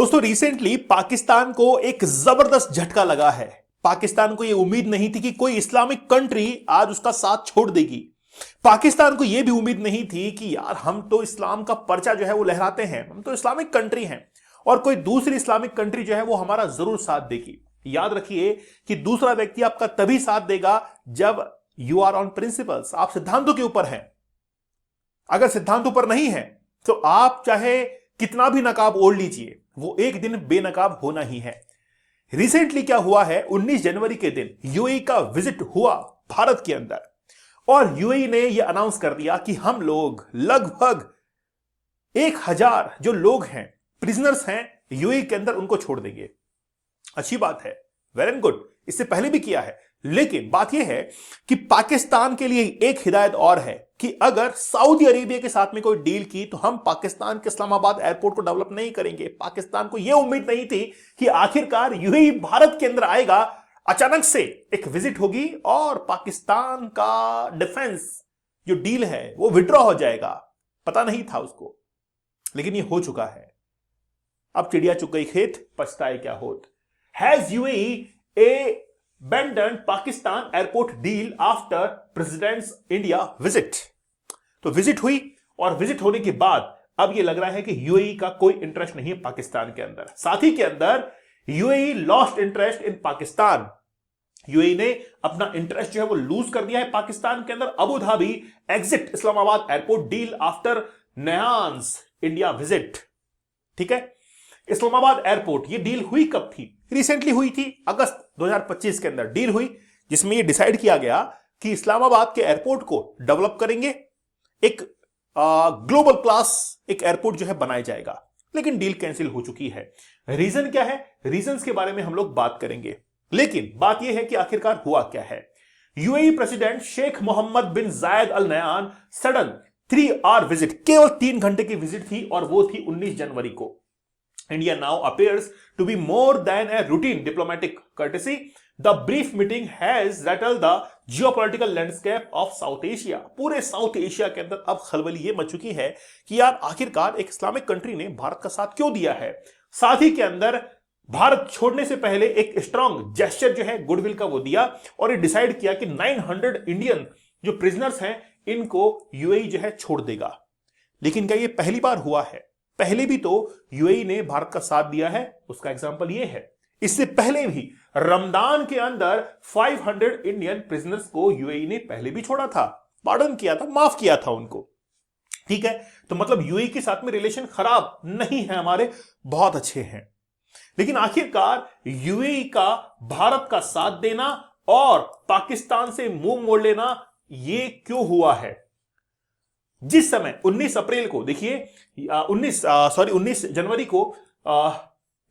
दोस्तों रिसेंटली पाकिस्तान को एक जबरदस्त झटका लगा है। पाकिस्तान को यह उम्मीद नहीं थी कि कोई इस्लामिक कंट्री आज उसका साथ छोड़ देगी। पाकिस्तान को यह भी उम्मीद नहीं थी कि यार हम तो इस्लाम का पर्चा जो है वो लहराते हैं, हम तो इस्लामिक कंट्री हैं और कोई दूसरी इस्लामिक कंट्री जो है वो हमारा जरूर साथ देगी। याद रखिए कि दूसरा व्यक्ति आपका तभी साथ देगा जब यू आर ऑन प्रिंसिपल्स, आप सिद्धांतों के ऊपर हैं। अगर सिद्धांतों पर नहीं है तो आप चाहे कितना भी नकाब ओढ़ लीजिए, वो एक दिन बेनकाब होना ही है। रिसेंटली क्या हुआ है, 19 जनवरी के दिन यूएई का विजिट हुआ भारत के अंदर और यूएई ने यह अनाउंस कर दिया कि हम लोग लगभग 1000 जो लोग हैं, प्रिजनर्स हैं यूएई के अंदर, उनको छोड़ देंगे। अच्छी बात है, वेल एंड गुड, इससे पहले भी किया है। लेकिन बात यह है कि पाकिस्तान के लिए एक हिदायत और है कि अगर सऊदी अरेबिया के साथ में कोई डील की तो हम पाकिस्तान के इस्लामाबाद एयरपोर्ट को डेवलप नहीं करेंगे। पाकिस्तान को यह उम्मीद नहीं थी कि आखिरकार यूएई भारत के अंदर आएगा, अचानक से एक विजिट होगी और पाकिस्तान का डिफेंस जो डील है वो विड्रॉ हो जाएगा। पता नहीं था उसको, लेकिन ये हो चुका है। अब चिड़िया चुग गई खेत, पछताए क्या होत। Has UAE abandoned Pakistan airport deal after President's India visit। तो विजिट हुई और विजिट होने के बाद अब यह लग रहा है कि यूएई का कोई इंटरेस्ट नहीं है पाकिस्तान के अंदर। साथ ही के अंदर UAE lost interest in Pakistan. UAE ने अपना इंटरेस्ट जो है वो लूज कर दिया है पाकिस्तान के अंदर। Abu Dhabi exit Islamabad airport deal after नयान्स इंडिया विजिट। ठीक है, इस्लामाबाद एयरपोर्ट, ये डील हुई कब थी? रिसेंटली हुई थी, अगस्त 2025 के अंदर डील हुई, जिसमें यह डिसाइड किया गया कि इस्लामाबाद के एयरपोर्ट को डेवलप करेंगे, एक ग्लोबल क्लास एक एयरपोर्ट जो है बनाया जाएगा। लेकिन डील कैंसिल हो चुकी है। रीजन क्या है? रीजंस के बारे में हम लोग बात करेंगे, लेकिन बात यह है कि आखिरकार हुआ क्या है। यूएई प्रेसिडेंट शेख मोहम्मद बिन जायद अल नयान सडन 3 आवर विजिट, केवल 3 घंटे की विजिट थी और वो थी 19 जनवरी को। India now appears to be more than a routine diplomatic courtesy. The brief meeting has rattled the geopolitical landscape of South Asia. पूरे साउथ एशिया के अंदर अब खलबली ये मच चुकी है कि यार आखिरकार एक इस्लामिक कंट्री ने भारत का साथ क्यों दिया है। साथ ही के अंदर भारत छोड़ने से पहले एक स्ट्रॉन्ग जेस्चर जो है गुडविल का वो दिया और ये डिसाइड किया कि 900 इंडियन जो प्रिजनर्स हैं इनको यूएई जो है छोड़ देगा। लेकिन क्या ये पहली बार हुआ है? पहले भी तो यूएई ने भारत का साथ दिया है, उसका एग्जांपल ये है। इससे पहले भी रमजान के अंदर 500 इंडियन प्रिजनर्स को यूएई ने पहले भी छोड़ा था, पार्डन किया था, माफ किया था उनको। ठीक है, तो मतलब यूएई के साथ में रिलेशन खराब नहीं है हमारे, बहुत अच्छे हैं। लेकिन आखिरकार यूएई का भारत का साथ देना और पाकिस्तान से मुंह मोड़ लेना, ये क्यों हुआ है? जिस समय 19 अप्रैल को देखिए 19 जनवरी को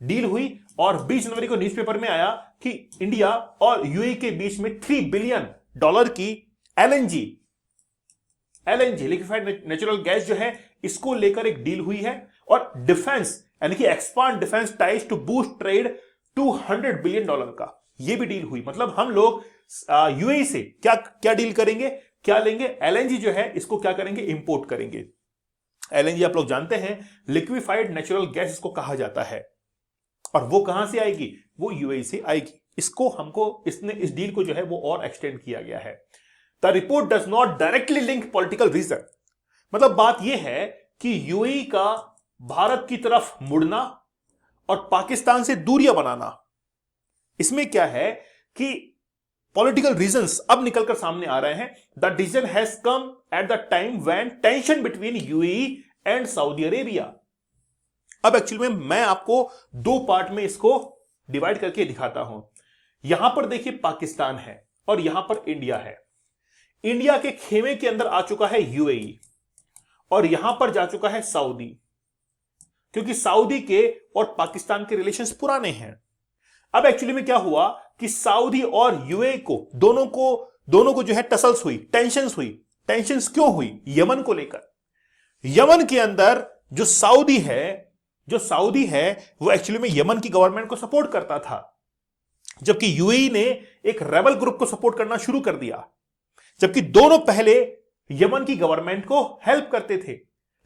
डील हुई और 20 जनवरी को न्यूज़पेपर में आया कि इंडिया और यूएई के बीच में $3 बिलियन की एलएनजी लिक्विफाइड नेचुरल गैस जो है इसको लेकर एक डील हुई है। और डिफेंस यानी कि expand defence ties to boost trade $200 billion का ये भी डील हुई। मतलब हम लोग यूएई से क्या क्या डील करेंगे, क्या लेंगे? एलएनजी जो है इसको क्या करेंगे? इंपोर्ट करेंगे। एलएनजी आप लोग जानते हैं लिक्विफाइड नेचुरल गैस इसको कहा जाता है और वो कहां से आएगी? वो यूएई से आएगी। इस डील को जो है वो और एक्सटेंड किया गया है। The report does not directly link political reason. मतलब बात यह है कि यूएई का भारत की तरफ मुड़ना और पाकिस्तान से दूरियां बनाना, इसमें क्या है कि पॉलिटिकल रीजंस अब निकलकर सामने आ रहे हैं। The decision has come at the time when tension between UAE and Saudi Arabia. अब एक्चुअली में मैं आपको 2 पार्ट में इसको डिवाइड करके दिखाता हूं। यहां पर देखिए पाकिस्तान है और यहां पर इंडिया है। इंडिया के खेमे के अंदर आ चुका है यूएई और यहां पर जा चुका है सऊदी, क्योंकि सऊदी के और पाकिस्तान के रिलेशंस पुराने हैं। अब एक्चुअली में क्या हुआ कि सऊदी और यूएई को दोनों को जो है टसल्स हुई, टेंशंस हुई। टेंशंस क्यों हुई? यमन को लेकर। यमन के अंदर जो सऊदी है वो एक्चुअली में यमन की गवर्नमेंट को सपोर्ट करता था, जबकि यूएई ने एक रेबल ग्रुप को सपोर्ट करना शुरू कर दिया, जबकि दोनों पहले यमन की गवर्नमेंट को हेल्प करते थे।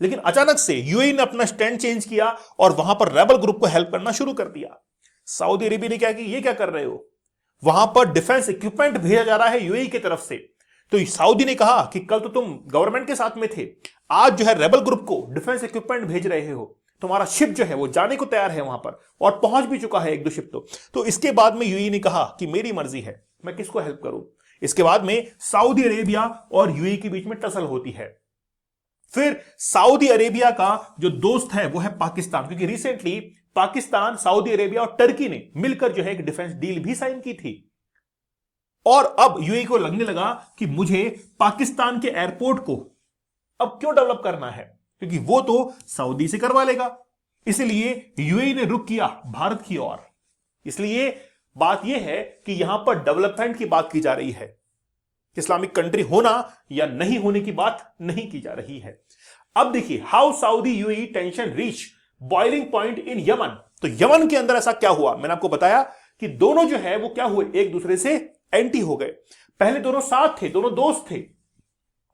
लेकिन अचानक से यूएई ने अपना स्टैंड चेंज किया और वहां पर रेबल ग्रुप को हेल्प करना शुरू कर दिया। सऊदी अरेबिया ने क्या कि ये क्या कर रहे हो, वहां पर डिफेंस इक्विपमेंट भेजा जा रहा है यूएई की तरफ से। तो सऊदी ने कहा कि कल तो तुम गवर्नमेंट के साथ में थे, आज जो है रेबल ग्रुप को डिफेंस इक्विपमेंट भेज रहे हो, तुम्हारा शिप जो है वो जाने को तैयार है वहां पर और पहुंच भी चुका है एक दो शिप। तो इसके बाद में यूएई ने कहा कि मेरी मर्जी है, मैं किसको हेल्प करूं। इसके बाद में सऊदी अरेबिया और यूएई के बीच में टसल होती है। फिर सऊदी अरेबिया का जो दोस्त है वो है पाकिस्तान, क्योंकि रिसेंटली पाकिस्तान, सऊदी अरेबिया और टर्की ने मिलकर जो है एक डिफेंस डील भी साइन की थी। और अब यूएई को लगने लगा कि मुझे पाकिस्तान के एयरपोर्ट को अब क्यों डेवलप करना है, क्योंकि वो तो सऊदी से करवा लेगा। इसलिए यूएई ने रुख किया भारत की ओर। इसलिए बात यह है कि यहां पर डेवलपमेंट की बात की जा रही है, इस्लामिक कंट्री होना या नहीं होने की बात नहीं की जा रही है। अब देखिए, how Saudi UAE tension reach boiling point in Yemen. तो यमन के अंदर ऐसा क्या हुआ, मैंने आपको बताया कि दोनों जो है वो क्या हुए, एक दूसरे से एंटी हो गए। पहले दोनों साथ थे, दोनों दोस्त थे,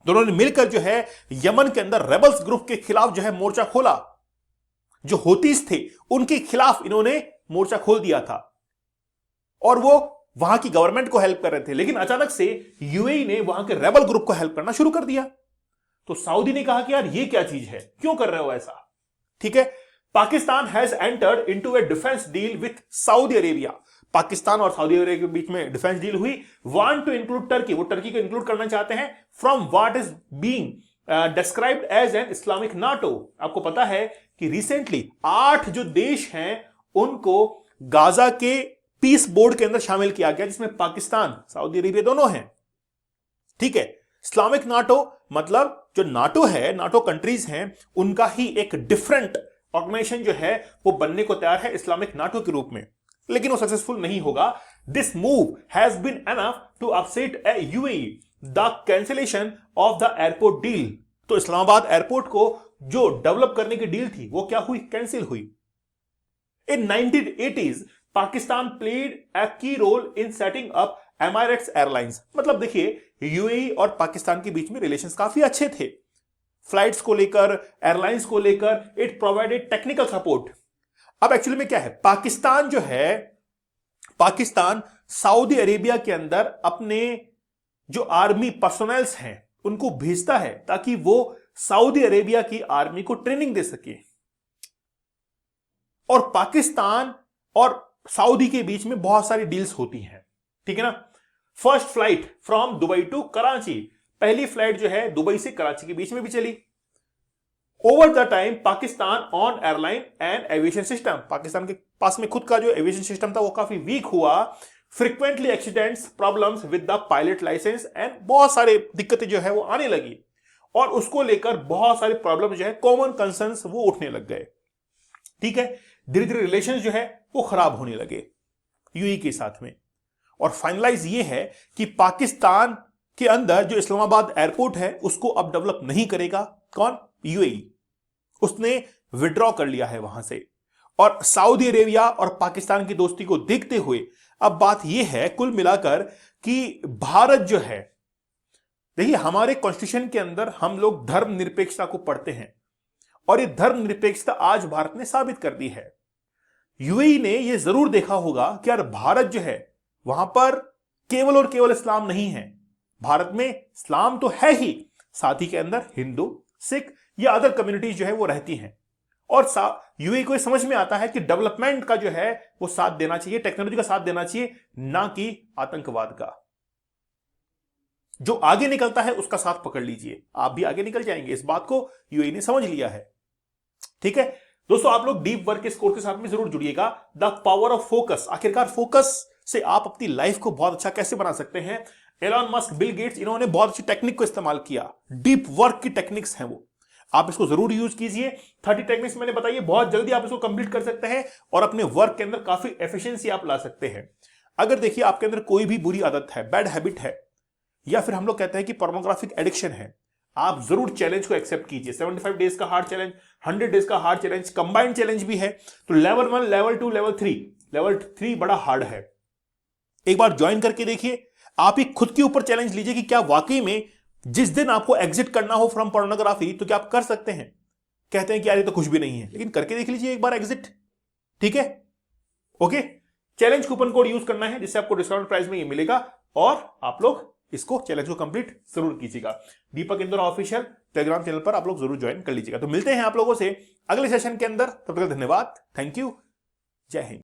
दोनों ने मिलकर जो है यमन के अंदर रेबल्स ग्रुप के खिलाफ जो है मोर्चा खोला। जो होतीस थे उनके खिलाफ इन्होंने मोर्चा खोल दिया था और वो वहां की गवर्नमेंट को हेल्प कर रहे थे। लेकिन अचानक से यूएई ने वहां के रेबल ग्रुप को हेल्प करना शुरू कर दिया। तो सऊदी ने कहा कि यार ये क्या चीज है, क्यों कर रहे हो ऐसा। ठीक है, Pakistan has entered into a defence deal with Saudi Arabia. Pakistan और सऊदी अरेबिया के बीच में डिफेंस डील हुई। वांट टू इंक्लूड टर्की, वो टर्की को इंक्लूड करना चाहते हैं from what is being described as an Islamic NATO. आपको पता है कि रिसेंटली 8 जो देश हैं उनको गाजा के पीस बोर्ड के अंदर शामिल किया गया, जिसमें पाकिस्तान, सऊदी अरेबिया दोनों हैं। ठीक है, इस्लामिक नाटो मतलब जो नाटो है, नाटो कंट्रीज हैं, उनका ही एक डिफरेंट ऑर्गेनाइजेशन जो है वो बनने को तैयार है इस्लामिक नाटो के रूप में, लेकिन वो सक्सेसफुल नहीं होगा। This move has been enough to upset UAE the cancellation of the airport deal. तो इस्लामाबाद एयरपोर्ट को जो डेवलप करने की डील थी वो क्या हुई, कैंसिल हुई। इन 1980s Pakistan played a key role in setting up Emirates airlines. मतलब देखिए, यूएई और पाकिस्तान के बीच में रिलेशंस काफी अच्छे थे, फ्लाइट्स को लेकर, एयरलाइंस को लेकर। It provided technical support. अब एक्चुअली में क्या है, पाकिस्तान जो है, पाकिस्तान सऊदी अरेबिया के अंदर अपने जो आर्मी पर्सोनेल्स हैं उनको भेजता है ताकि वो सऊदी अरेबिया की आर्मी को ट्रेनिंग दे सके। और पाकिस्तान और सऊदी के बीच में बहुत सारी डील्स होती हैं, ठीक है ना। First flight from Dubai to Karachi, पहली फ्लाइट जो है दुबई से कराची के बीच में भी चली। Over the time Pakistan on airline and aviation system, Pakistan के पास में खुद का जो एविएशन सिस्टम था वो काफी वीक हुआ। Frequently accidents, problems with the pilot licence and बहुत सारे दिक्कतें जो है वो आने लगी और उसको लेकर बहुत सारे प्रॉब्लम जो है, कॉमन कंसर्न्स वो उठने लग गए। ठीक है, धीरे धीरे रिलेशंस जो है वो खराब होने लगे यूएई के साथ में। और फाइनलाइज ये है कि पाकिस्तान के अंदर जो इस्लामाबाद एयरपोर्ट है उसको अब डेवलप नहीं करेगा कौन, यूएई। उसने विड्रॉ कर लिया है वहां से। और सऊदी अरेबिया और पाकिस्तान की दोस्ती को देखते हुए अब बात यह है कुल मिलाकर कि भारत जो है, देखिए हमारे कॉन्स्टिट्यूशन के अंदर हम लोग धर्मनिरपेक्षता को पढ़ते हैं और ये धर्मनिरपेक्षता आज भारत ने साबित कर दी है। यूएई ने यह जरूर देखा होगा कि यार भारत जो है वहां पर केवल और केवल इस्लाम नहीं है, भारत में इस्लाम तो है ही, साथ ही के अंदर हिंदू, सिख या अदर कम्युनिटीज जो है वो रहती हैं। और यूएई को समझ में आता है कि डेवलपमेंट का जो है वो साथ देना चाहिए, टेक्नोलॉजी का साथ देना चाहिए, ना कि आतंकवाद का। जो आगे निकलता है उसका साथ पकड़ लीजिए, आप भी आगे निकल जाएंगे। इस बात को यूएई ने समझ लिया है। ठीक है दोस्तों, आप लोग डीप वर्क के कोर्स के साथ में जरूर जुड़िएगा। द पावर ऑफ फोकस, आखिरकार फोकस से आप अपनी लाइफ को बहुत अच्छा कैसे बना सकते हैं। एलन मस्क, बिल गेट्स, इन्होंने बहुत अच्छी टेक्निक को इस्तेमाल किया, डीप वर्क की टेक्निक्स हैं वो, आप इसको जरूर यूज कीजिए। 30 टेक्निक्स मैंने बताइए, बहुत जल्दी आप इसको कंप्लीट कर सकते हैं और अपने वर्क के अंदर काफी एफिशिएंसी आप ला सकते हैं। अगर देखिए आपके अंदर कोई भी बुरी आदत है, बैड हैबिट है, या फिर हम लोग कहते हैं कि पोर्नोग्राफिक एडिक्शन है, आप जरूर चैलेंज को एक्सेप्ट कीजिए। 75 डेज का हार्ड चैलेंज, 100 डेज का हार्ड चैलेंज, कंबाइंड चैलेंज भी है। तो लेवल 1, लेवल 2, लेवल 3 बड़ा हार्ड है। एक बार ज्वाइन करके देखिए, आप ही खुद के ऊपर चैलेंज लीजिए कि क्या वाकई में जिस दिन आपको एग्जिट करना हो फ्रॉम पोर्नोग्राफी तो क्या आप कर सकते हैं। कहते हैं कि यार ये तो कुछ भी नहीं है, लेकिन करके देख लीजिए एक बार एग्जिट। ठीक है, okay. Challenge coupon code use करना है जिससे आपको डिस्काउंट प्राइस में ये मिलेगा, और आप लोग इसको चैलेंज को कंप्लीट जरूर कीजिएगा। दीपक इंदौर ऑफिशियल टेलीग्राम चैनल पर आप लोग जरूर ज्वाइन कर लीजिएगा। तो मिलते हैं आप लोगों से अगले सेशन के अंदर, तब तक धन्यवाद, थैंक यू, जय हिंद।